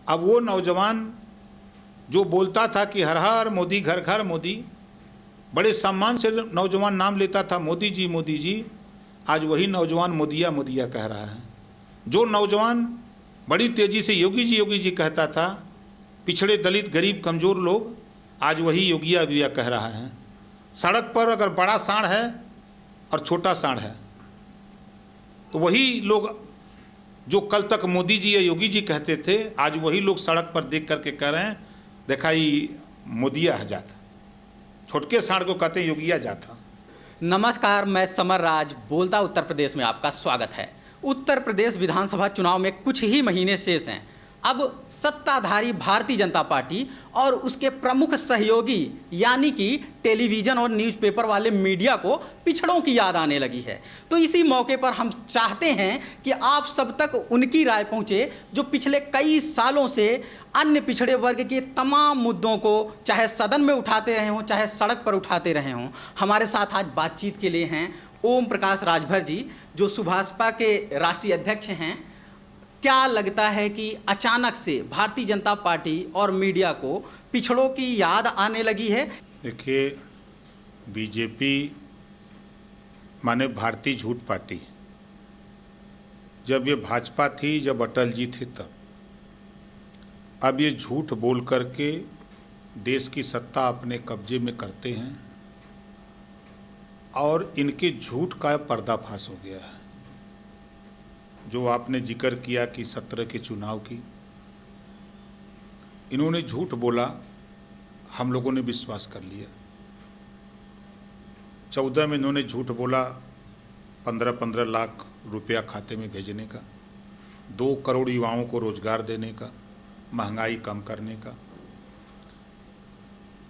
अब वो नौजवान जो बोलता था कि हर हर मोदी, घर घर मोदी, बड़े सम्मान से नौजवान नाम लेता था मोदी जी, आज वही नौजवान मोदिया मोदिया कह रहा है। जो नौजवान बड़ी तेजी से योगी जी कहता था, पिछड़े, दलित, गरीब, कमज़ोर लोग, आज वही योगिया योगिया कह रहा है। सड़क पर अगर बड़ा सांड है और छोटा सांड है तो वही लोग जो कल तक मोदी जी या योगी जी कहते थे, आज वही लोग सड़क पर देख करके कह रहे हैं देखा ही मोदिया है जाता, छोटके सांड को कहते हैं योगिया जाता। नमस्कार, मैं समर राज बोलता उत्तर प्रदेश में आपका स्वागत है। उत्तर प्रदेश विधानसभा चुनाव में कुछ ही महीने शेष हैं। अब सत्ताधारी भारतीय जनता पार्टी और उसके प्रमुख सहयोगी यानी कि टेलीविज़न और न्यूज़पेपर वाले मीडिया को पिछड़ों की याद आने लगी है। तो इसी मौके पर हम चाहते हैं कि आप सब तक उनकी राय पहुंचे जो पिछले कई सालों से अन्य पिछड़े वर्ग के तमाम मुद्दों को चाहे सदन में उठाते रहे हों, चाहे सड़क पर उठाते रहे हों। हमारे साथ आज बातचीत के लिए हैं ओम प्रकाश राजभर जी, जो सुभाषपा के राष्ट्रीय अध्यक्ष हैं। क्या लगता है कि अचानक से भारतीय जनता पार्टी और मीडिया को पिछड़ों की याद आने लगी है? देखिए, बीजेपी माने भारतीय झूठ पार्टी, जब ये भाजपा थी, जब अटल जी थे तब, अब ये झूठ बोल करके देश की सत्ता अपने कब्जे में करते हैं और इनके झूठ का पर्दाफाश हो गया है। जो आपने जिक्र किया कि 17 के चुनाव की, इन्होंने झूठ बोला, हम लोगों ने विश्वास कर लिया। 14 में इन्होंने झूठ बोला 15-15 लाख रुपया खाते में भेजने का, 2 करोड़ युवाओं को रोजगार देने का, महंगाई कम करने का।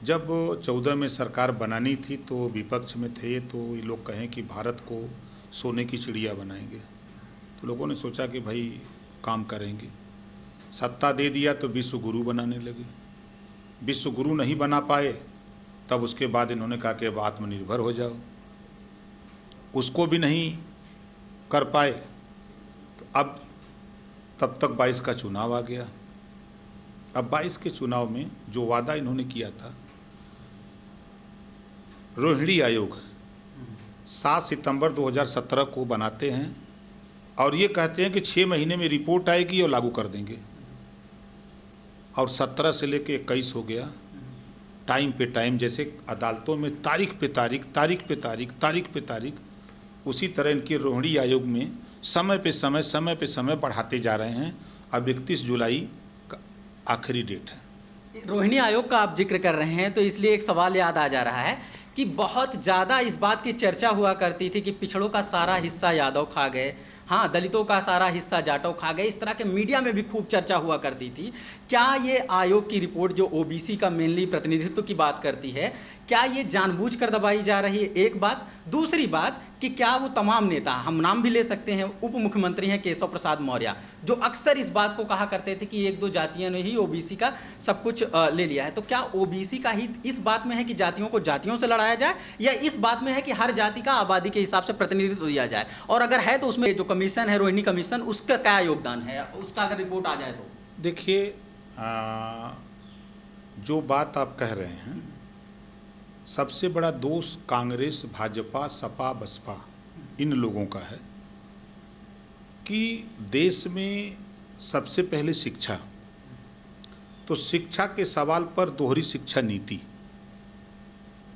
जब 14 में सरकार बनानी थी तो विपक्ष में थे, तो ये लोग कहें कि भारत को सोने की चिड़िया बनाएंगे, तो लोगों ने सोचा कि भाई काम करेंगे। सत्ता दे दिया तो विश्व गुरु बनाने लगे। विश्व गुरु नहीं बना पाए, तब उसके बाद इन्होंने कहा कि अब आत्मनिर्भर हो जाओ, उसको भी नहीं कर पाए। तो अब तब तक 22 का चुनाव आ गया। अब 22 के चुनाव में जो वादा इन्होंने किया था, रोहिणी आयोग 7 सितंबर 2017 को बनाते हैं और ये कहते हैं कि 6 महीने में रिपोर्ट आएगी और लागू कर देंगे, और 17 से लेके 21 हो गया। टाइम पे टाइम, जैसे अदालतों में तारीख पे तारीख, उसी तरह इनके रोहिणी आयोग में समय पे समय बढ़ाते जा रहे हैं। अब 31 जुलाई का आखिरी डेट है। रोहिणी आयोग का आप जिक्र कर रहे हैं तो इसलिए एक सवाल याद आ जा रहा है कि बहुत ज़्यादा इस बात की चर्चा हुआ करती थी कि पिछड़ों का सारा हिस्सा यादव खा गए, हाँ, दलितों का सारा हिस्सा जाटव खा गए। इस तरह के मीडिया में भी खूब चर्चा हुआ करती थी। क्या ये आयोग की रिपोर्ट जो ओबीसी का मेनली प्रतिनिधित्व की बात करती है, क्या ये जानबूझकर दबाई जा रही है? एक बात। दूसरी बात कि क्या वो तमाम नेता, हम नाम भी ले सकते हैं, उप मुख्यमंत्री हैं केशव प्रसाद मौर्य, जो अक्सर इस बात को कहा करते थे कि 1-2 जातियों ने ही ओबीसी का सब कुछ ले लिया है। तो क्या ओबीसी का हित इस बात में है कि जातियों को जातियों से लड़ाया जाए, या इस बात में है कि हर जाति का आबादी के हिसाब से प्रतिनिधित्व दिया जाए? और अगर है तो उसमें जो कमीशन है, रोहिणी कमीशन, उसका क्या योगदान है, उसका अगर रिपोर्ट आ जाए तो? देखिए, जो बात आप कह रहे हैं, सबसे बड़ा दोष कांग्रेस, भाजपा, सपा, बसपा इन लोगों का है कि देश में सबसे पहले शिक्षा, तो शिक्षा के सवाल पर दोहरी शिक्षा नीति।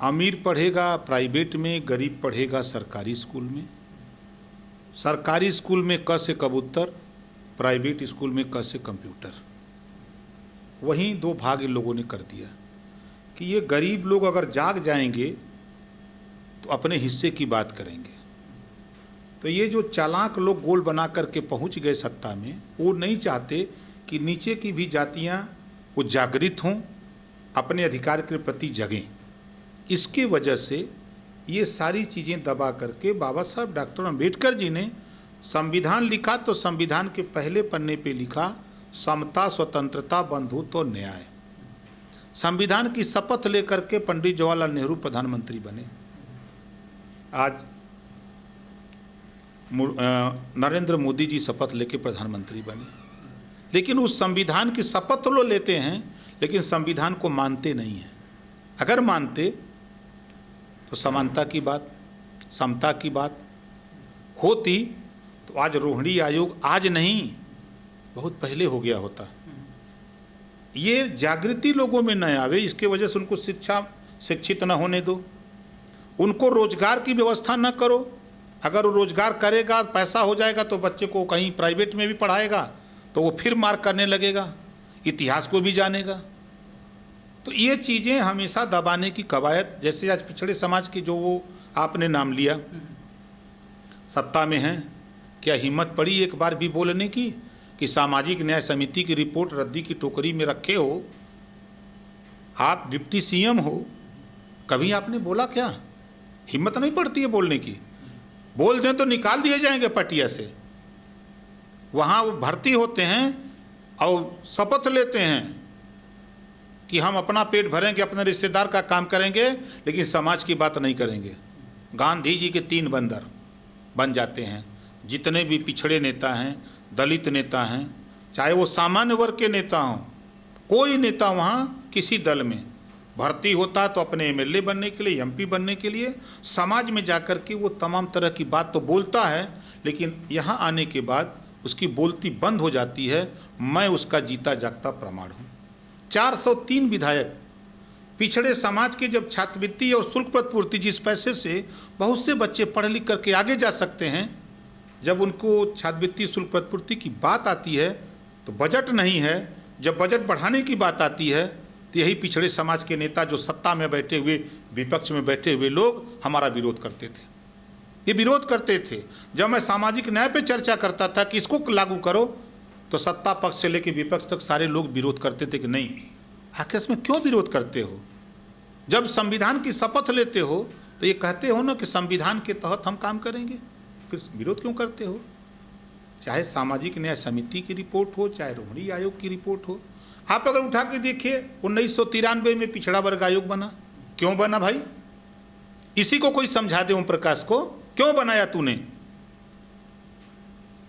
अमीर पढ़ेगा प्राइवेट में, गरीब पढ़ेगा सरकारी स्कूल में। सरकारी स्कूल में क से कबूतर, प्राइवेट स्कूल में क से कंप्यूटर। वहीं 2 भाग इन लोगों ने कर दिया कि ये गरीब लोग अगर जाग जाएंगे तो अपने हिस्से की बात करेंगे। तो ये जो चालाक लोग गोल बना करके पहुंच गए सत्ता में, वो नहीं चाहते कि नीचे की भी जातियां वो जागृत हों, अपने अधिकार के प्रति जगें। इसके वजह से ये सारी चीज़ें दबा करके बाबा साहब डॉक्टर अम्बेडकर जी ने संविधान लिखा, तो संविधान के पहले पन्ने पे लिखा समता, स्वतंत्रता, बंधुत्व और न्याय। संविधान की शपथ लेकर के पंडित जवाहरलाल नेहरू प्रधानमंत्री बने। आज नरेंद्र मोदी जी शपथ लेके प्रधानमंत्री बने। लेकिन उस संविधान की शपथ तो लेते हैं, लेकिन संविधान को मानते नहीं हैं। अगर मानते तो समानता की बात, समता की बात होती, तो आज रोहिणी आयोग आज नहीं, बहुत पहले हो गया होता। ये जागृति लोगों में न आवे, इसके वजह से उनको शिक्षित न होने दो, उनको रोजगार की व्यवस्था न करो। अगर वो रोजगार करेगा, पैसा हो जाएगा, तो बच्चे को कहीं प्राइवेट में भी पढ़ाएगा तो वो फिर मार करने लगेगा, इतिहास को भी जानेगा। तो ये चीज़ें हमेशा दबाने की कवायद, जैसे आज पिछड़े समाज की जो वो आपने नाम लिया, सत्ता में हैं, क्या हिम्मत पड़ी एक बार भी बोलने की कि सामाजिक न्याय समिति की रिपोर्ट रद्दी की टोकरी में रखे हो, आप डिप्टी सीएम हो, कभी आपने बोला क्या? हिम्मत नहीं पड़ती है बोलने की। बोल दें तो निकाल दिए जाएंगे पटिया से। वहाँ वो भर्ती होते हैं और शपथ लेते हैं कि हम अपना पेट भरेंगे, अपने रिश्तेदार का काम करेंगे, लेकिन समाज की बात नहीं करेंगे। गांधी जी के 3 बंदर बन जाते हैं। जितने भी पिछड़े नेता हैं, दलित नेता हैं, चाहे वो सामान्य वर्ग के नेता हों, कोई नेता वहाँ किसी दल में भर्ती होता तो अपने एमएलए बनने के लिए, एमपी बनने के लिए समाज में जाकर के वो तमाम तरह की बात तो बोलता है, लेकिन यहाँ आने के बाद उसकी बोलती बंद हो जाती है। मैं उसका जीता जागता प्रमाण हूँ। 403 विधायक पिछड़े समाज के जब छात्रवृत्ति और शुल्क प्रतिपूर्ति, जिस पैसे से बहुत से बच्चे पढ़ लिख करके आगे जा सकते हैं, जब उनको छात्रवृत्ति शुल्क प्रतिपूर्ति की बात आती है तो बजट नहीं है। जब बजट बढ़ाने की बात आती है तो यही पिछड़े समाज के नेता जो सत्ता में बैठे हुए, विपक्ष में बैठे हुए लोग हमारा विरोध करते थे। ये विरोध करते थे। जब मैं सामाजिक न्याय पे चर्चा करता था कि इसको लागू करो, तो सत्ता पक्ष से लेकर विपक्ष तक सारे लोग विरोध करते थे कि नहीं, आखिर इसमें क्यों विरोध करते हो? जब संविधान की शपथ लेते हो तो ये कहते हो ना कि संविधान के तहत हम काम करेंगे, फिर विरोध क्यों करते हो? चाहे सामाजिक न्याय समिति की रिपोर्ट हो, चाहे रोहिणी आयोग की रिपोर्ट हो। आप अगर उठा के देखिए 1993 में पिछड़ा वर्ग आयोग बना। क्यों बना भाई? इसी को कोई समझा दे ओम प्रकाश को, क्यों बनाया तूने?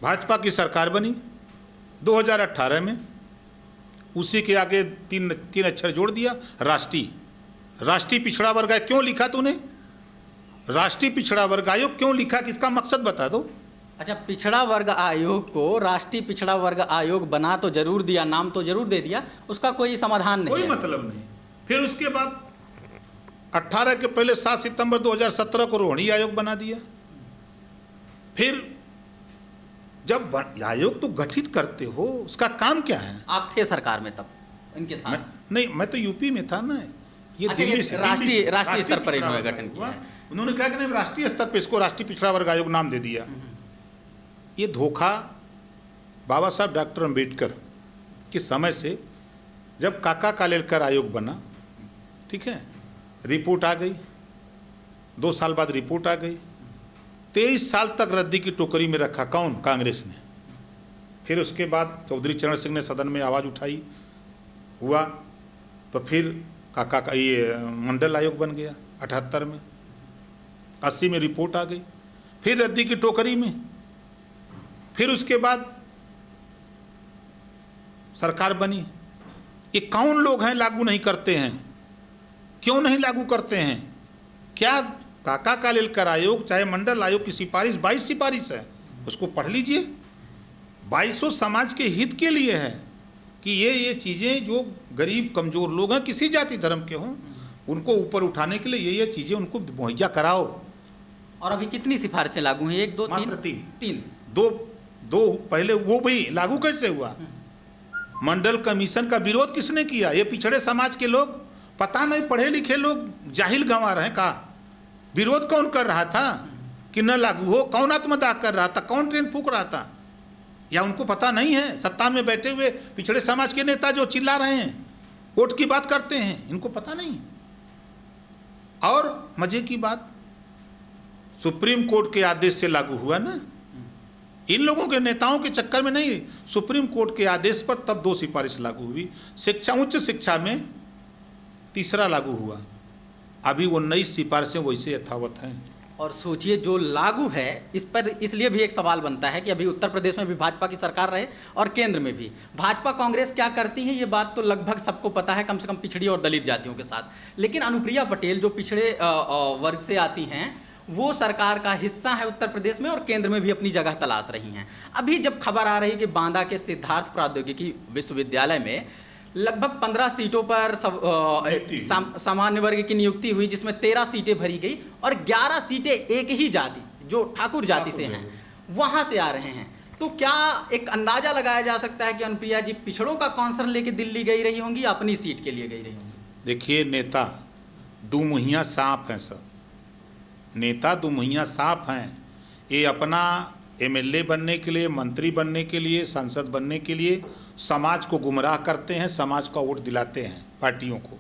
भाजपा की सरकार बनी 2018 में, उसी के आगे तीन अक्षर जोड़ दिया, राष्ट्रीय पिछड़ा वर्ग आयोग। क्यों लिखा तूने राष्ट्रीय पिछड़ा वर्ग आयोग? क्यों लिखा, किसका मकसद बता दो। अच्छा, पिछड़ा वर्ग आयोग को राष्ट्रीय पिछड़ा वर्ग आयोग बना तो जरूर दिया, नाम तो जरूर दे दिया, उसका कोई समाधान नहीं, कोई मतलब नहीं। फिर उसके बाद 18 के पहले 7 सितंबर 2017 को रोहिणी आयोग बना दिया। फिर जब आयोग तो गठित करते हो, उसका काम क्या है? आप थे सरकार में तब इनके साथ? नहीं, मैं तो यूपी में था ना। ये अच्छा, दिल्ली से राष्ट्रीय स्तर पर इन्होंने गठन किया। उन्होंने कहा कि नहीं, राष्ट्रीय स्तर पर इसको राष्ट्रीय पिछड़ा वर्ग आयोग नाम दे दिया। ये धोखा बाबा साहब डॉक्टर अम्बेडकर के समय से, जब काका कालेलकर आयोग बना, ठीक है, रिपोर्ट आ गई, 2 साल बाद रिपोर्ट आ गई, 23 साल तक रद्दी की टोकरी में रखा। कौन? कांग्रेस ने। फिर उसके बाद चौधरी चरण सिंह ने सदन में आवाज़ उठाई, हुआ, तो फिर काका का ये मंडल आयोग बन गया 78 में। 80 में रिपोर्ट आ गई, फिर रद्दी की टोकरी में। फिर उसके बाद सरकार बनी। ये कौन लोग हैं लागू नहीं करते हैं? क्यों नहीं लागू करते हैं? क्या काका कालेलकर आयोग चाहे मंडल आयोग की सिफारिश 22 सिफारिश है, उसको पढ़ लीजिए। 2200 समाज के हित के लिए है कि ये चीज़ें जो गरीब कमज़ोर लोग हैं, किसी जाति धर्म के हों, उनको ऊपर उठाने के लिए ये चीज़ें उनको मुहैया कराओ। और अभी कितनी सिफारिशें लागू हैं? 1 2 3 दो पहले वो भी लागू कैसे हुआ? मंडल कमीशन का विरोध किसने किया? ये पिछड़े समाज के लोग, पता नहीं, पढ़े लिखे लोग जाहिल गंवा रहे हैं। का विरोध कौन कर रहा था कि न लागू हो? कौन आत्मदाह कर रहा था? कौन ट्रेन फूंक रहा था? या उनको पता नहीं है? सत्ता में बैठे हुए पिछड़े समाज के नेता जो चिल्ला रहे हैं, वोट की बात करते हैं, इनको पता नहीं। और मजे की बात, सुप्रीम कोर्ट के आदेश से लागू हुआ ना। इन लोगों के नेताओं के चक्कर में नहीं, सुप्रीम कोर्ट के आदेश पर तब 2 सिफारिश लागू हुई। शिक्षा, उच्च शिक्षा में 3रा लागू हुआ। अभी वो 19 सिफारिशें वैसे यथावत हैं। और सोचिए जो लागू है इस पर इसलिए भी एक सवाल बनता है कि अभी उत्तर प्रदेश में भी भाजपा की सरकार रहे और केंद्र में भी भाजपा कांग्रेस क्या करती है ये बात तो लगभग सबको पता है, कम से कम पिछड़ी और दलित जातियों के साथ। लेकिन अनुप्रिया पटेल जो पिछड़े वर्ग से आती हैं वो सरकार का हिस्सा है उत्तर प्रदेश में और केंद्र में भी अपनी जगह तलाश रही हैं। अभी जब खबर आ रही कि बांदा के सिद्धार्थ प्रौद्योगिकी विश्वविद्यालय में लगभग 15 सीटों पर सामान्य वर्ग की नियुक्ति हुई, जिसमें 13 सीटें भरी गई और 11 सीटें एक ही जाति जो ठाकुर जाति से हैं वहां से आ रहे हैं। तो क्या एक अंदाजा लगाया जा सकता है कि अनुप्रिया जी पिछड़ों का कौंसल लेके दिल्ली गई रही होंगी या अपनी सीट के लिए गई रही होंगी? देखिए, नेता दुमुहिया सांप हैं सब, नेता दुमुहिया सांप हैं। ये अपना एमएलए बनने के लिए, मंत्री बनने के लिए, सांसद बनने के लिए समाज को गुमराह करते हैं, समाज का वोट दिलाते हैं पार्टियों को।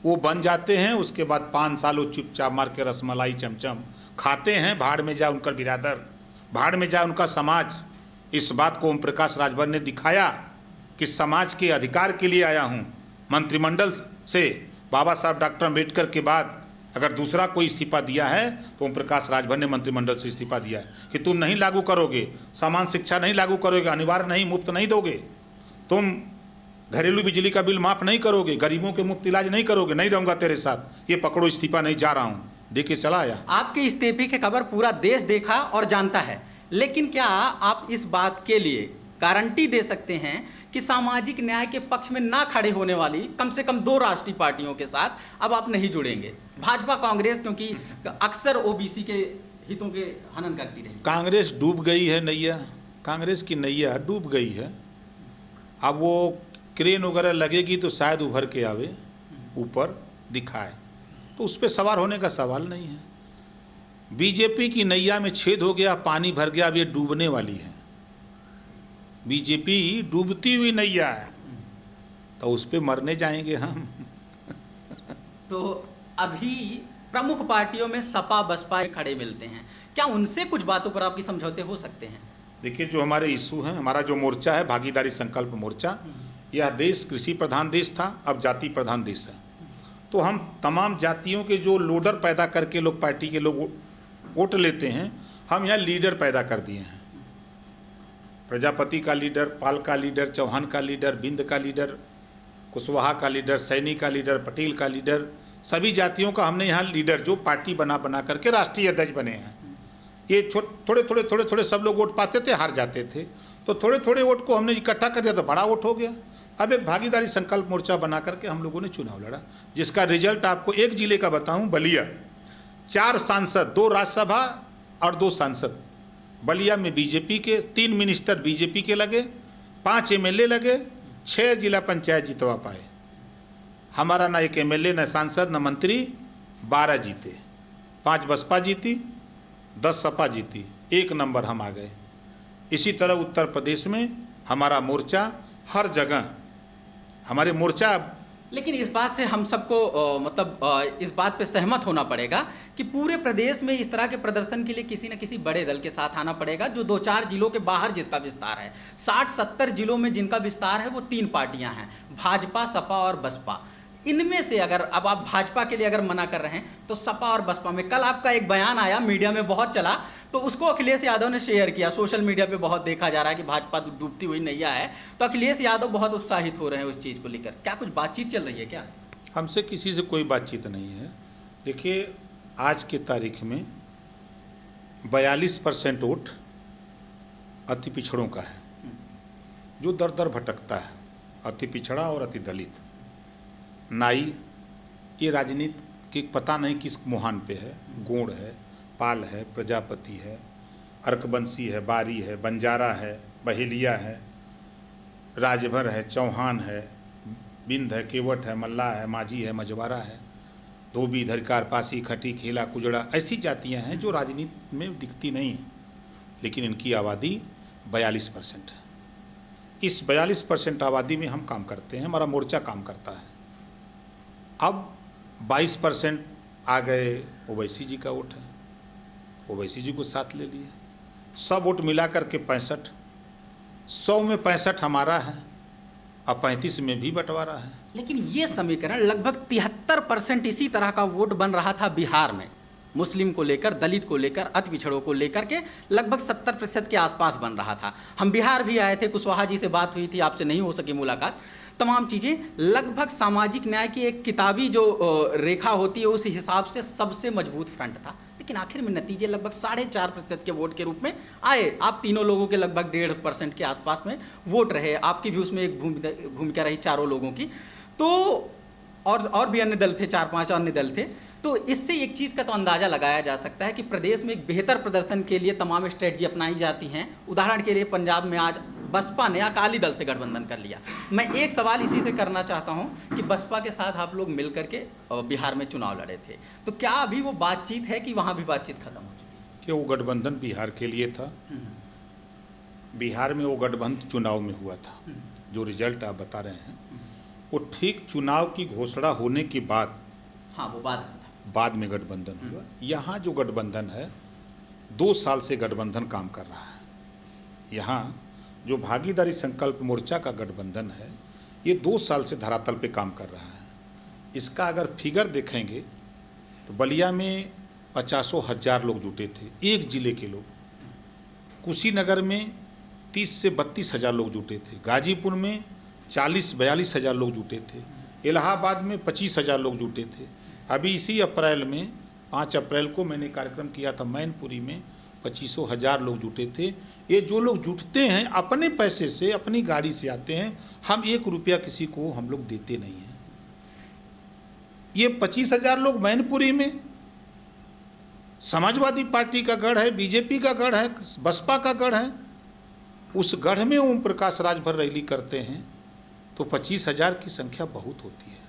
वो बन जाते हैं, उसके बाद 5 साल वो चुपचाप मार के रसमलाई चमचम खाते हैं। भाड़ में जाए उनका बिरादर, भाड़ में जाए उनका समाज। इस बात को ओम प्रकाश राजभर ने दिखाया कि समाज के अधिकार के लिए आया हूँ। मंत्रिमंडल से बाबा साहब डॉक्टर अम्बेडकर के बाद अगर दूसरा कोई इस्तीफा दिया है तो ओम प्रकाश राजभर ने मंत्रिमंडल से इस्तीफा दिया है कि तुम नहीं लागू करोगे, समान शिक्षा नहीं लागू करोगे, अनिवार्य नहीं, मुफ्त नहीं दोगे, तुम घरेलू बिजली का बिल माफ़ नहीं करोगे, गरीबों के मुफ्त इलाज नहीं करोगे, नहीं रहूँगा तेरे साथ, ये पकड़ो इस्तीफा, नहीं जा रहा हूँ, देके चला आया। आपके इस्तीफे की खबर पूरा देश देखा और जानता है, लेकिन क्या आप इस बात के लिए गारंटी दे सकते हैं कि सामाजिक न्याय के पक्ष में ना खड़े होने वाली कम से कम 2 राष्ट्रीय पार्टियों के साथ अब आप नहीं जुड़ेंगे? भाजपा कांग्रेस क्योंकि अक्सर ओबीसी के हितों के हनन करती रही। कांग्रेस डूब गई है नैया, कांग्रेस की नैया डूब गई है। अब वो क्रेन वगैरह लगेगी तो शायद उभर के आवे, ऊपर दिखाए, तो उस पर सवार होने का सवाल नहीं है। बीजेपी की नैया में छेद हो गया, पानी भर गया, अब ये डूबने वाली है। बीजेपी डूबती हुई नैया है, तो उस पर मरने जाएंगे हम। तो अभी प्रमुख पार्टियों में सपा बसपा खड़े मिलते हैं, क्या उनसे कुछ बातों पर आपकी समझौते हो सकते हैं? देखिए, जो हमारे इशू हैं, हमारा जो मोर्चा है भागीदारी संकल्प मोर्चा, यह देश कृषि प्रधान देश था, अब जाति प्रधान देश है। तो हम तमाम जातियों के जो लोडर पैदा करके लोग पार्टी के लोग वोट लेते हैं, हम यहाँ लीडर पैदा कर दिए हैं। प्रजापति का लीडर, पाल का लीडर, चौहान का लीडर, बिंद का लीडर, कुशवाहा का लीडर, सैनी का लीडर, पटेल का लीडर, सभी जातियों का हमने यहाँ लीडर जो पार्टी बना बना करके राष्ट्रीय अध्यक्ष बने हैं। ये थोड़े थोड़े सब लोग वोट पाते थे, हार जाते थे, तो थोड़े थोड़े वोट को हमने इकट्ठा कर दिया तो बड़ा वोट हो गया। अब एक भागीदारी संकल्प मोर्चा बना करके हम लोगों ने चुनाव लड़ा, जिसका रिजल्ट आपको एक जिले का बताऊं, बलिया, 4 सांसद, 2 राज्यसभा और 2 सांसद। बलिया में बीजेपी के 3 मिनिस्टर बीजेपी के लगे, 5 एमएलए लगे, 6 जिला पंचायत जितवा पाए। हमारा ना एक एमएलए, न सांसद, न मंत्री, 12 जीते, 5 बसपा जीती, 10 सपा जीती, 1 नंबर हम आ गए। इसी तरह उत्तर प्रदेश में हमारा मोर्चा हर जगह, हमारे मोर्चा। लेकिन इस बात से हम सबको इस बात पे सहमत होना पड़ेगा कि पूरे प्रदेश में इस तरह के प्रदर्शन के लिए किसी न किसी बड़े दल के साथ आना पड़ेगा, जो 2-4 जिलों के बाहर जिसका विस्तार है। 60-70 जिलों में जिनका विस्तार है वो 3 पार्टियां हैं, भाजपा, सपा और बसपा। इनमें से अगर अब आप भाजपा के लिए अगर मना कर रहे हैं तो सपा और बसपा में, कल आपका एक बयान आया, मीडिया में बहुत चला, तो उसको अखिलेश यादव ने शेयर किया, सोशल मीडिया पे बहुत देखा जा रहा है कि भाजपा डूबती हुई नैया है, तो अखिलेश यादव बहुत उत्साहित हो रहे हैं उस चीज़ को लेकर। क्या कुछ बातचीत चल रही है क्या? हमसे किसी से कोई बातचीत नहीं है। देखिए, आज की तारीख में 42% वोट अति पिछड़ों का है, जो दर दर भटकता है, अति पिछड़ा और अति दलित, नाई। ये राजनीति की पता नहीं किस मुहान पे है, गोंड है, पाल है, प्रजापति है, अर्कबंसी है, बारी है, बंजारा है, बहेलिया है, राजभर है, चौहान है, बिंद है, केवट है, मल्ला है, माझी है, मजवारा है, धोबी, धरकार, पासी, खटी, खेला, कुजड़ा, ऐसी जातियां हैं जो राजनीति में दिखती नहीं, लेकिन इनकी आबादी 42% है। इस 42% आबादी में हम काम करते हैं, हमारा मोर्चा काम करता है। अब 22% आ गए, ओवैसी जी का वोट है, ओवैसी जी को साथ ले लिए, सब वोट मिला करके 65, 100 में 65 हमारा है, अब 35 में भी बंटवारा है। लेकिन ये समीकरण लगभग 73% इसी तरह का वोट बन रहा था बिहार में, मुस्लिम को लेकर, दलित को लेकर, अति पिछड़ों को लेकर के लगभग 70% के आसपास बन रहा था। हम बिहार भी आए थे, कुशवाहा जी से बात हुई थी, आपसे नहीं हो सकी मुलाकात। तमाम चीज़ें लगभग सामाजिक न्याय की एक किताबी जो रेखा होती है उस हिसाब से सबसे मजबूत फ्रंट था। लेकिन आखिर में नतीजे लगभग 4.5% के वोट के रूप में आए। आप तीनों लोगों के लगभग 1.5% के आसपास में वोट रहे, आपकी भी उसमें एक भूमिका रही चारों लोगों की। तो और भी अन्य दल थे, 4-5 अन्य दल थे। तो इससे एक चीज़ का तो अंदाज़ा लगाया जा सकता है कि प्रदेश में एक बेहतर प्रदर्शन के लिए तमाम स्ट्रेटजी अपनाई जाती हैं। उदाहरण के लिए पंजाब में आज बसपा ने अकाली दल से गठबंधन कर लिया। मैं एक सवाल इसी से करना चाहता हूं कि बसपा के साथ आप लोग मिल करके बिहार में चुनाव लड़े थे, तो क्या अभी वो बातचीत है कि वहाँ भी बातचीत खत्म हो चुकी है? कि वो गठबंधन बिहार के लिए था। बिहार में वो गठबंधन चुनाव में हुआ था। जो रिजल्ट आप बता रहे हैं वो ठीक चुनाव की घोषणा होने के बाद, हाँ वो बाद में गठबंधन हुआ। यहाँ जो गठबंधन है 2 साल से गठबंधन काम कर रहा है। यहाँ जो भागीदारी संकल्प मोर्चा का गठबंधन है ये 2 साल से धरातल पे काम कर रहा है। इसका अगर फिगर देखेंगे तो बलिया में 50,000 लोग जुटे थे, एक जिले के लोग। कुशीनगर में 30 से 32,000 लोग जुटे थे। गाजीपुर में 40-42 हज़ार लोग जुटे थे। इलाहाबाद में 25,000 लोग जुटे थे। अभी इसी अप्रैल में 5 अप्रैल को मैंने कार्यक्रम किया था मैनपुरी में, 25,000 लोग जुटे थे। ये जो लोग जुटते हैं अपने पैसे से, अपनी गाड़ी से आते हैं। हम 1 रुपया किसी को हम लोग देते नहीं हैं। ये 25,000 लोग मैनपुरी में समाजवादी पार्टी का गढ़ है, बीजेपी का गढ़ है, बसपा का गढ़ है। उस गढ़ में ओम प्रकाश राजभर रैली करते हैं तो 25,000 की संख्या बहुत होती है।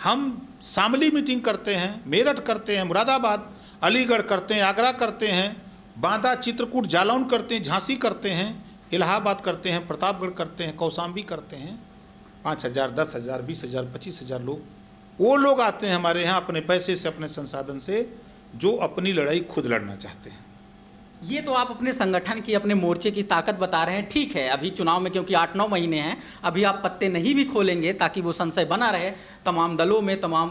हम शामली मीटिंग करते हैं, मेरठ करते हैं, मुरादाबाद, अलीगढ़ करते हैं, आगरा करते हैं, बांदा, चित्रकूट, जालौन करते हैं, झांसी करते हैं, इलाहाबाद करते हैं, प्रतापगढ़ करते हैं, कौशाम्बी करते हैं। 5,000, 10,000, 20,000, 25,000 लोग, वो लोग आते हैं हमारे यहाँ अपने पैसे से, अपने संसाधन से, जो अपनी लड़ाई खुद लड़ना चाहते हैं। ये तो आप अपने संगठन की, अपने मोर्चे की ताकत बता रहे हैं। ठीक है, अभी चुनाव में क्योंकि 8-9 महीने हैं, अभी आप पत्ते नहीं भी खोलेंगे ताकि वो संशय बना रहे तमाम दलों में, तमाम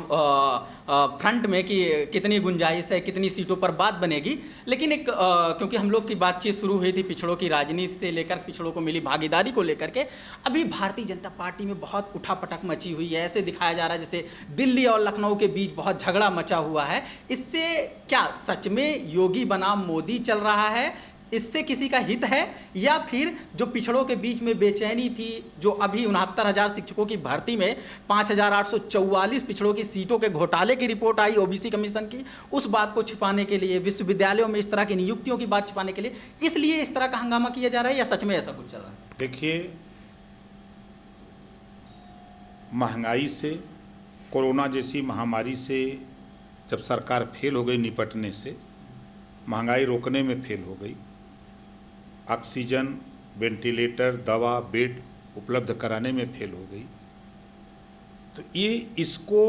फ्रंट में कि कितनी गुंजाइश है, कितनी सीटों पर बात बनेगी। लेकिन एक क्योंकि हम लोग की बातचीत शुरू हुई थी पिछड़ों की राजनीति से लेकर पिछड़ों को मिली भागीदारी को लेकर के, अभी भारतीय जनता पार्टी में बहुत उठापटक मची हुई है। ऐसे दिखाया जा रहा है जैसे दिल्ली और लखनऊ के बीच बहुत झगड़ा मचा हुआ है। इससे क्या सच में योगी बनाम मोदी चल रहा है? इससे किसी का हित है, या फिर जो पिछड़ों के बीच में बेचैनी थी, जो अभी 69,000 शिक्षकों की भर्ती में 5,844 पिछड़ों की सीटों के घोटाले की रिपोर्ट आई ओबीसी कमीशन की, उस बात को छिपाने के लिए, विश्वविद्यालयों में इस तरह की नियुक्तियों की बात छिपाने के लिए, इसलिए इस तरह का हंगामा किया जा रहा है, या सच में ऐसा कुछ चल रहा है? देखिए, महंगाई से, कोरोना जैसी महामारी से जब सरकार फेल हो गई निपटने से, महंगाई रोकने में फेल हो गई, ऑक्सीजन, वेंटिलेटर, दवा, बेड उपलब्ध कराने में फेल हो गई, तो ये इसको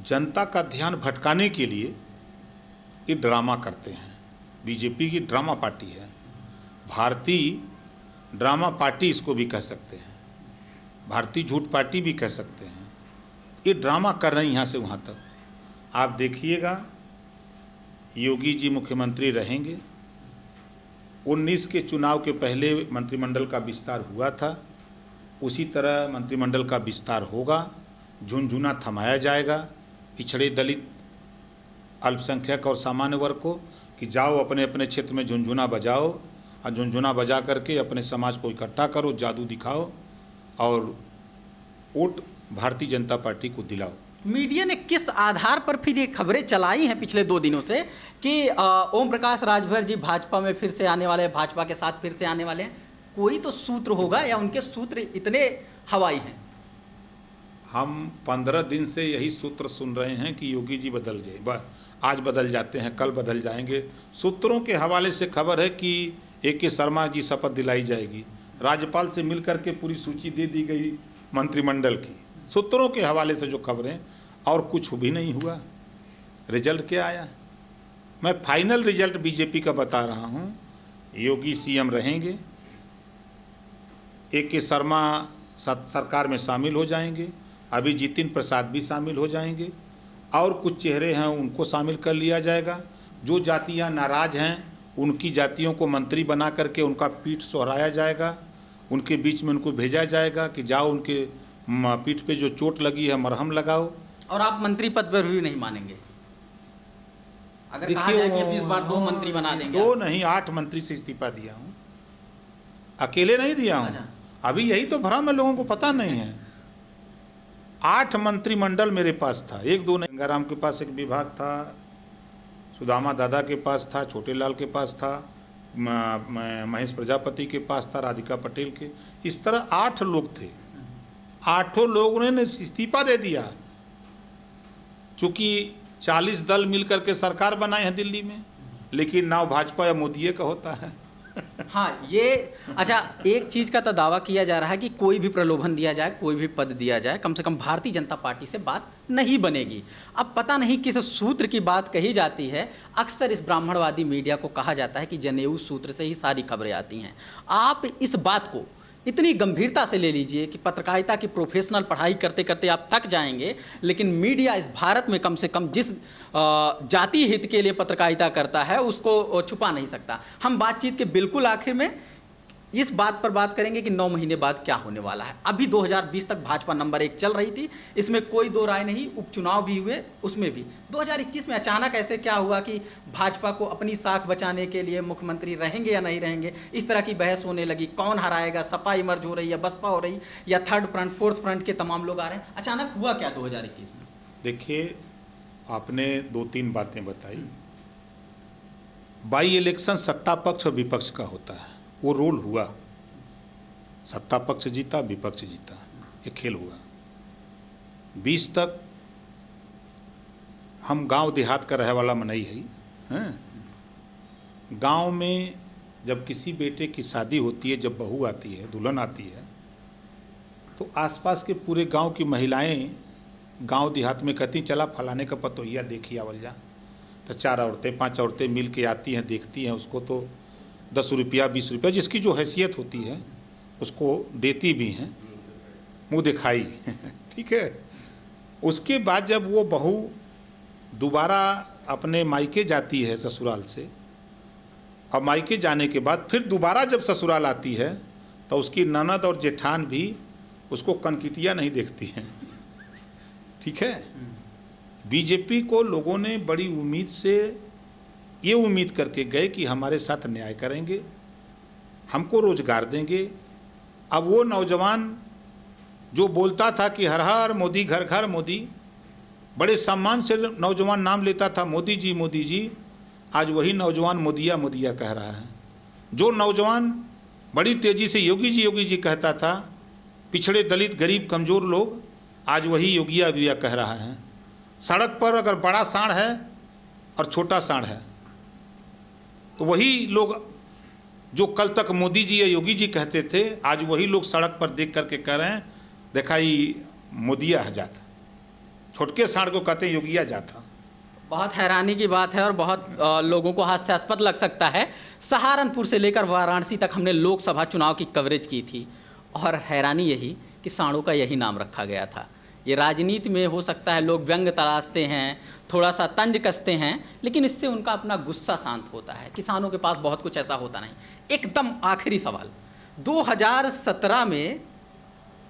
जनता का ध्यान भटकाने के लिए ये ड्रामा करते हैं। बीजेपी की ड्रामा पार्टी है, भारतीय ड्रामा पार्टी इसको भी कह सकते हैं, भारतीय झूठ पार्टी भी कह सकते हैं। ये ड्रामा कर रहे हैं यहाँ से वहाँ तक। आप देखिएगा, योगी जी मुख्यमंत्री रहेंगे। 19 के चुनाव के पहले मंत्रिमंडल का विस्तार हुआ था, उसी तरह मंत्रिमंडल का विस्तार होगा। झुनझुना थमाया जाएगा पिछड़े, दलित, अल्पसंख्यक और सामान्य वर्ग को कि जाओ अपने अपने क्षेत्र में झुनझुना बजाओ, और झुनझुना बजा करके अपने समाज को इकट्ठा करो, जादू दिखाओ और वोट भारतीय जनता पार्टी को दिलाओ। मीडिया ने किस आधार पर फिर ये खबरें चलाई हैं पिछले 2 दिनों से कि ओम प्रकाश राजभर जी भाजपा में फिर से आने वाले हैं, भाजपा के साथ फिर से आने वाले हैं? कोई तो सूत्र होगा, या उनके सूत्र इतने हवाई हैं? हम 15 दिन से यही सूत्र सुन रहे हैं कि योगी जी बदल गए, आज बदल जाते हैं, कल बदल जाएंगे। सूत्रों के हवाले से खबर है कि AK शर्मा जी शपथ दिलाई जाएगी, राज्यपाल से मिलकर के पूरी सूची दे दी गई मंत्रिमंडल की। सूत्रों के हवाले से जो खबरें, और कुछ भी नहीं हुआ। रिजल्ट क्या आया? मैं फाइनल रिजल्ट बीजेपी का बता रहा हूँ। योगी CM रहेंगे, AK शर्मा सरकार में शामिल हो जाएंगे, अभी जितिन प्रसाद भी शामिल हो जाएंगे, और कुछ चेहरे हैं उनको शामिल कर लिया जाएगा। जो जातियां नाराज हैं उनकी जातियों को मंत्री बना करके उनका पीठ सोहराया जाएगा, उनके बीच में उनको भेजा जाएगा कि जाओ उनके पीठ पे जो चोट लगी है मरहम लगाओ। और आप मंत्री पद पर भी नहीं मानेंगे? अगर कहा जाए कि अब इस बार 2 मंत्री बना देंगे? 2 नहीं 8 मंत्री से इस्तीफा दिया हूँ, अकेले नहीं दिया हूँ। अच्छा। अभी यही तो भ्रम है, लोगों को पता नहीं है। 8 मंत्रिमंडल मेरे पास था, 1-2 नहीं। गंगाराम के पास एक विभाग था, सुदामा दादा के पास था, छोटे लाल के पास था, महेश प्रजापति के पास था, राधिका पटेल के, इस तरह 8 लोग थे। 8 लोगों ने इस्तीफा दे दिया, चूँकि 40 दल मिल करके सरकार बनाए हैं दिल्ली में, लेकिन नाव भाजपा या मोदी का होता है। हाँ, ये अच्छा, एक चीज़ का तो दावा किया जा रहा है कि कोई भी प्रलोभन दिया जाए, कोई भी पद दिया जाए, कम से कम भारतीय जनता पार्टी से बात नहीं बनेगी। अब पता नहीं किस सूत्र की बात कही जाती है। अक्सर इस ब्राह्मणवादी मीडिया को कहा जाता है कि जनेऊ सूत्र से ही सारी खबरें आती हैं। आप इस बात को इतनी गंभीरता से ले लीजिए कि पत्रकारिता की प्रोफेशनल पढ़ाई करते करते आप थक जाएंगे, लेकिन मीडिया इस भारत में कम से कम जिस जाति हित के लिए पत्रकारिता करता है उसको छुपा नहीं सकता। हम बातचीत के बिल्कुल आखिर में इस बात पर बात करेंगे कि 9 महीने बाद क्या होने वाला है। अभी 2020 तक भाजपा नंबर 1 चल रही थी, इसमें कोई दो राय नहीं। उपचुनाव भी हुए, उसमें भी 2021 में अचानक ऐसे क्या हुआ कि भाजपा को अपनी साख बचाने के लिए मुख्यमंत्री रहेंगे या नहीं रहेंगे, इस तरह की बहस होने लगी। कौन हराएगा, सपा इमर्ज हो रही है, बसपा हो रही, या थर्ड फ्रंट, फोर्थ फ्रंट के तमाम लोग आ रहे हैं। अचानक हुआ क्या 2021 में? देखिए, आपने 2-3 बातें बताई। बाई इलेक्शन सत्ता पक्ष और विपक्ष का होता है, वो रोल हुआ, सत्ता पक्ष जीता, विपक्ष जीता, ये खेल हुआ। 20 तक हम गांव देहात का रहे वाला मनई है। गांव में जब किसी बेटे की शादी होती है, जब बहू आती है, दुल्हन आती है, तो आसपास के पूरे गांव की महिलाएं गांव देहात में कहती चला फलाने का पतोहिया देखी आवल जा। तो 4 औरतें 5 औरतें मिल के आती हैं, देखती हैं उसको, तो 10 रुपया 20 रुपया जिसकी जो हैसियत होती है उसको देती भी हैं, मुँह दिखाई। ठीक है। उसके बाद जब वो बहू दोबारा अपने मायके जाती है ससुराल से, और मायके जाने के बाद फिर दोबारा जब ससुराल आती है, तो उसकी ननद और जेठान भी उसको कनकिटिया नहीं देखती हैं। ठीक है। बीजेपी को लोगों ने बड़ी उम्मीद से ये उम्मीद करके गए कि हमारे साथ न्याय करेंगे, हमको रोजगार देंगे। अब वो नौजवान जो बोलता था कि हर हर मोदी, घर घर मोदी, बड़े सम्मान से नौजवान नाम लेता था, मोदी जी, आज वही नौजवान मोदिया मोदिया कह रहा है। जो नौजवान बड़ी तेज़ी से योगी जी कहता था, पिछड़े दलित गरीब कमज़ोर लोग, आज वही योगिया योगिया कह रहा है। सड़क पर अगर बड़ा सांड है और छोटा सांड है, तो वही लोग जो कल तक मोदी जी या योगी जी कहते थे, आज वही लोग सड़क पर देख करके कह रहे हैं देखा ही मोदिया है जाता, छोटके सांड को कहते हैं योगिया जाता। बहुत हैरानी की बात है और बहुत लोगों को हास्यास्पद लग सकता है। सहारनपुर से लेकर वाराणसी तक हमने लोकसभा चुनाव की कवरेज की थी, और हैरानी यही कि सांडों का यही नाम रखा गया था। ये राजनीति में हो सकता है लोग व्यंग तराशते हैं, थोड़ा सा तंज कसते हैं, लेकिन इससे उनका अपना गुस्सा शांत होता है। किसानों के पास बहुत कुछ ऐसा होता नहीं। एकदम आखिरी सवाल, 2017 में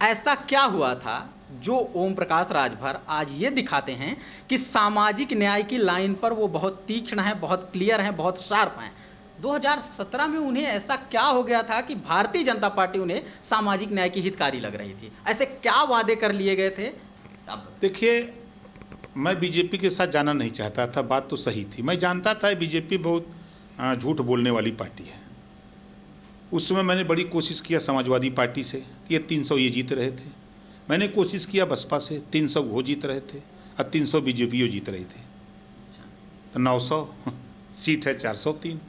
ऐसा क्या हुआ था जो ओम प्रकाश राजभर आज ये दिखाते हैं कि सामाजिक न्याय की लाइन पर वो बहुत तीक्ष्ण हैं, बहुत क्लियर हैं, बहुत शार्प हैं? 2017 में उन्हें ऐसा क्या हो गया था कि भारतीय जनता पार्टी उन्हें सामाजिक न्याय की हितकारी लग रही थी? ऐसे क्या वादे कर लिए गए थे? अब देखिए, मैं बीजेपी के साथ जाना नहीं चाहता था, बात तो सही थी। मैं जानता था बीजेपी बहुत झूठ बोलने वाली पार्टी है। उस समय मैंने बड़ी कोशिश किया समाजवादी पार्टी से, ये 300 ये जीत रहे थे। मैंने कोशिश किया बसपा से, 300 वो जीत रहे थे, और 300 बीजेपी जीत रही थी। तो 900 सीट है, 403।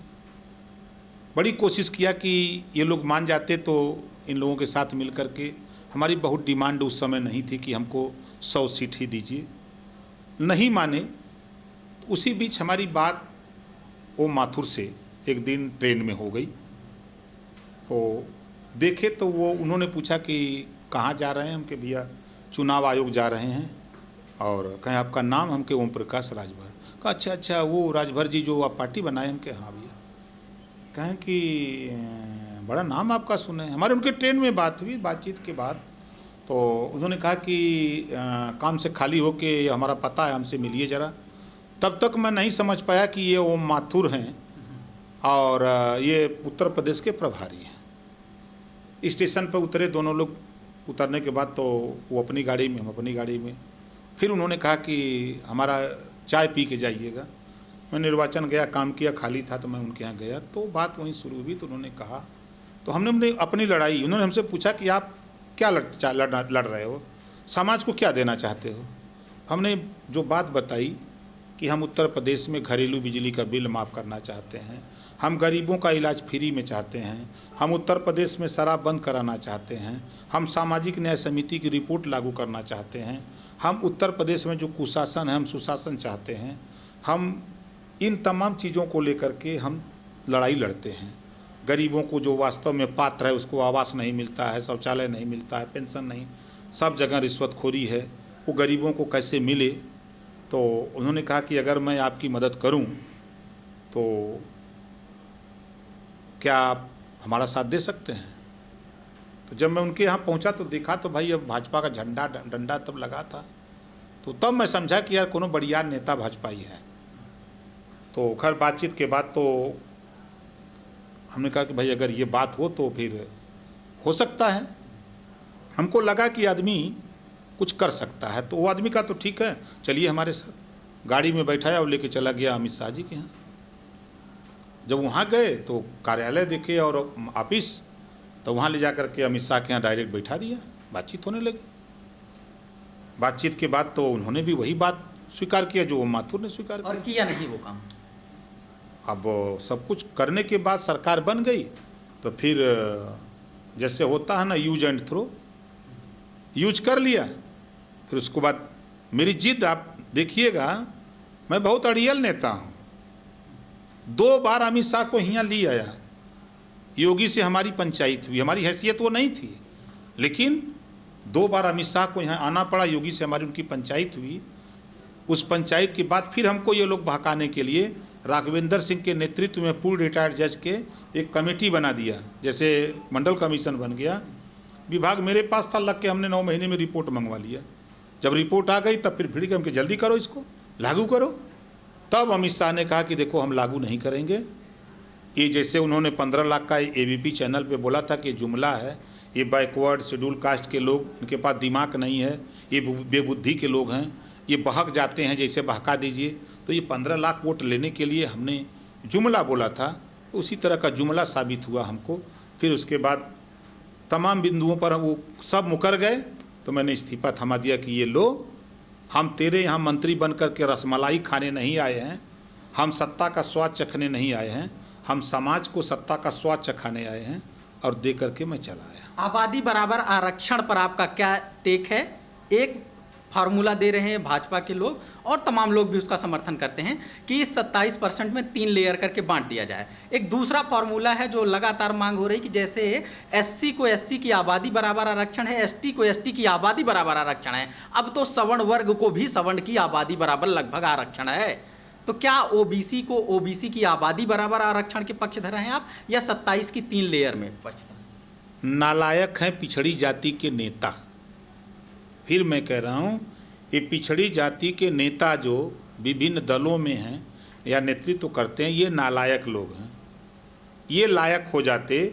बड़ी कोशिश किया कि ये लोग मान जाते तो इन लोगों के साथ मिल कर के। हमारी बहुत डिमांड उस समय नहीं थी कि हमको 100 सीट ही दीजिए, नहीं माने। उसी बीच हमारी बात वो माथुर से एक दिन ट्रेन में हो गई, तो देखे तो वो उन्होंने पूछा कि कहाँ जा रहे हैं हम, कि भैया चुनाव आयोग जा रहे हैं और कहें आपका नाम? हम के ओम प्रकाश राजभर। कहा अच्छा अच्छा, वो राजभर जी जो आप पार्टी बनाए? हम के हाँ भैया। कहें कि बड़ा नाम आपका सुने। हमारे उनके ट्रेन में बात हुई, बातचीत के बाद तो उन्होंने कहा कि काम से खाली होके हमारा पता है, हमसे मिलिए ज़रा। तब तक मैं नहीं समझ पाया कि ये ओम माथुर हैं और ये उत्तर प्रदेश के प्रभारी हैं। स्टेशन पर उतरे दोनों लोग। उतरने के बाद तो वो अपनी गाड़ी में, हम अपनी गाड़ी में। फिर उन्होंने कहा कि हमारा चाय पी के जाइएगा। मैं निर्वाचन गया, काम किया, खाली था तो मैं उनके यहाँ गया, तो बात वहीं शुरू हुई। तो उन्होंने कहा, तो हमने अपनी लड़ाई, उन्होंने हमसे पूछा कि आप क्या लड़ रहे हो, समाज को क्या देना चाहते हो। हमने जो बात बताई कि हम उत्तर प्रदेश में घरेलू बिजली का बिल माफ़ करना चाहते हैं, हम गरीबों का इलाज फ्री में चाहते हैं, हम उत्तर प्रदेश में शराब बंद कराना चाहते हैं, हम सामाजिक न्याय समिति की रिपोर्ट लागू करना चाहते हैं, हम उत्तर प्रदेश में जो कुशासन है हम सुशासन चाहते हैं। हम इन तमाम चीज़ों को लेकर के हम लड़ाई लड़ते हैं। गरीबों को जो वास्तव में पात्र है उसको आवास नहीं मिलता है, शौचालय नहीं मिलता है, पेंशन नहीं, सब जगह रिश्वतखोरी है, वो गरीबों को कैसे मिले। तो उन्होंने कहा कि अगर मैं आपकी मदद करूं तो क्या आप हमारा साथ दे सकते हैं। तो जब मैं उनके यहाँ पहुँचा तो देखा तो भाई अब भाजपा का झंडा डंडा तब लगा था। तो तब मैं समझा कि यार कोनो बढ़िया नेता भाजपा ही है। तो खैर बातचीत के बाद तो हमने कहा कि भाई अगर ये बात हो तो फिर हो सकता है। हमको लगा कि आदमी कुछ कर सकता है, तो वो आदमी का तो ठीक है, चलिए हमारे साथ। गाड़ी में बैठाया और लेके चला गया अमित शाह जी के यहाँ। जब वहाँ गए तो कार्यालय देखे और ऑफिस, तो वहाँ ले जा कर के अमित शाह के यहाँ डायरेक्ट बैठा दिया, बातचीत होने लगी। बातचीत के बाद तो उन्होंने भी वही बात स्वीकार किया जो माथुर ने स्वीकार किया। और किया नहीं वो काम। अब सब कुछ करने के बाद सरकार बन गई तो फिर जैसे होता है ना, यूज एंड थ्रो, यूज कर लिया। फिर उसके बाद मेरी जिद आप देखिएगा, मैं बहुत अड़ियल नेता हूँ। 2 बार अमित शाह को यहाँ ले आया, योगी से हमारी पंचायत हुई, हमारी हैसियत वो नहीं थी, लेकिन 2 बार अमित शाह को यहाँ आना पड़ा, योगी से हमारी उनकी पंचायत हुई। उस पंचायत के बाद फिर हमको ये लोग बहकाने के लिए राघवेंद्र सिंह के नेतृत्व में पूर्व रिटायर्ड जज के एक कमेटी बना दिया, जैसे मंडल कमीशन बन गया। विभाग मेरे पास था, लग के हमने 9 महीने में रिपोर्ट मंगवा लिया। जब रिपोर्ट आ गई तब फिर भिड़ के हमके जल्दी करो, इसको लागू करो। तब अमित शाह ने कहा कि देखो हम लागू नहीं करेंगे। ये जैसे उन्होंने 15 लाख का ABP चैनल पे बोला था कि जुमला है, ये बैकवर्ड शेड्यूल कास्ट के लोग, इनके पास दिमाग नहीं है, ये बेबुद्धि के लोग हैं, ये बहक जाते हैं, जैसे बहका दीजिए। तो ये 15 लाख वोट लेने के लिए हमने जुमला बोला था, उसी तरह का जुमला साबित हुआ हमको। फिर उसके बाद तमाम बिंदुओं पर वो सब मुकर गए, तो मैंने इस्तीफा थमा दिया कि ये लो, हम तेरे यहाँ मंत्री बन कर के रसमलाई खाने नहीं आए हैं, हम सत्ता का स्वाद चखने नहीं आए हैं, हम समाज को सत्ता का स्वाद चखाने आए हैं। और दे करके मैं चला आया। आबादी बराबर आरक्षण पर आपका क्या टेक है? एक फार्मूला दे रहे हैं भाजपा के लोग और तमाम लोग भी उसका समर्थन करते हैं कि इस 27% में 3 लेयर करके बांट दिया जाए। एक दूसरा फार्मूला है जो लगातार मांग हो रही कि जैसे SC को SC की आबादी बराबर आरक्षण है, ST को ST की आबादी बराबर आरक्षण है, अब तो सवर्ण वर्ग को भी सवर्ण की आबादी बराबर लगभग आरक्षण है। तो क्या OBC को OBC की आबादी बराबर आरक्षण के पक्षधर हैं आप, या 27 की 3 लेयर में पक्षधर? नालायक हैं पिछड़ी जाति के नेता। फिर मैं कह रहा हूँ, ये पिछड़ी जाति के नेता जो विभिन्न दलों में हैं या नेतृत्व करते हैं, ये नालायक लोग हैं। ये लायक हो जाते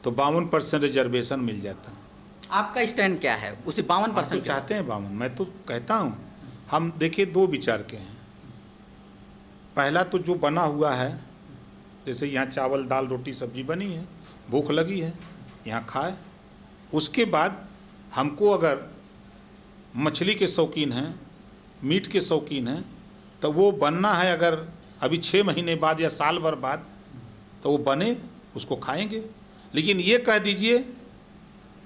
तो 52% रिजर्वेशन मिल जाता। आपका स्टैंड क्या है? उसे 52% तो चाहते हैं 52। मैं तो कहता हूँ हम देखिए 2 विचार के हैं। पहला तो जो बना हुआ है, जैसे यहाँ चावल दाल रोटी सब्जी बनी है, भूख लगी है, यहाँ खाए। उसके बाद हमको अगर मछली के शौकीन हैं, मीट के शौकीन हैं, तो वो बनना है अगर अभी 6 महीने बाद या साल भर बाद, तो वो बने, उसको खाएंगे। लेकिन ये कह दीजिए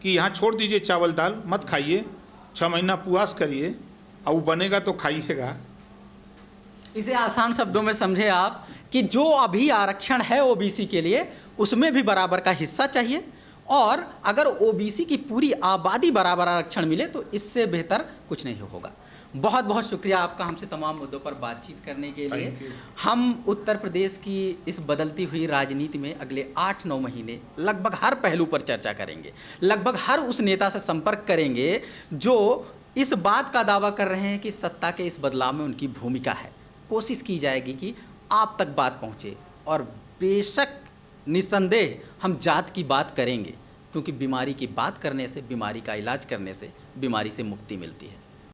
कि यहाँ छोड़ दीजिए चावल दाल, मत खाइए, 6 महीना उपवास करिए, और वो बनेगा तो खाइएगा। इसे आसान शब्दों में समझे आप कि जो अभी आरक्षण है OBC के लिए, उसमें भी बराबर का हिस्सा चाहिए, और अगर ओबीसी की पूरी आबादी बराबर आरक्षण मिले तो इससे बेहतर कुछ नहीं होगा। बहुत बहुत शुक्रिया आपका हमसे तमाम मुद्दों पर बातचीत करने के लिए। हम उत्तर प्रदेश की इस बदलती हुई राजनीति में अगले 8-9 महीने लगभग हर पहलू पर चर्चा करेंगे, लगभग हर उस नेता से संपर्क करेंगे जो इस बात का दावा कर रहे हैं कि सत्ता के इस बदलाव में उनकी भूमिका है। कोशिश की जाएगी कि आप तक बात पहुँचे, और बेशक निस्संदेह हम जात की बात करेंगे, क्योंकि बीमारी की बात करने से, बीमारी का इलाज करने से बीमारी से मुक्ति मिलती है।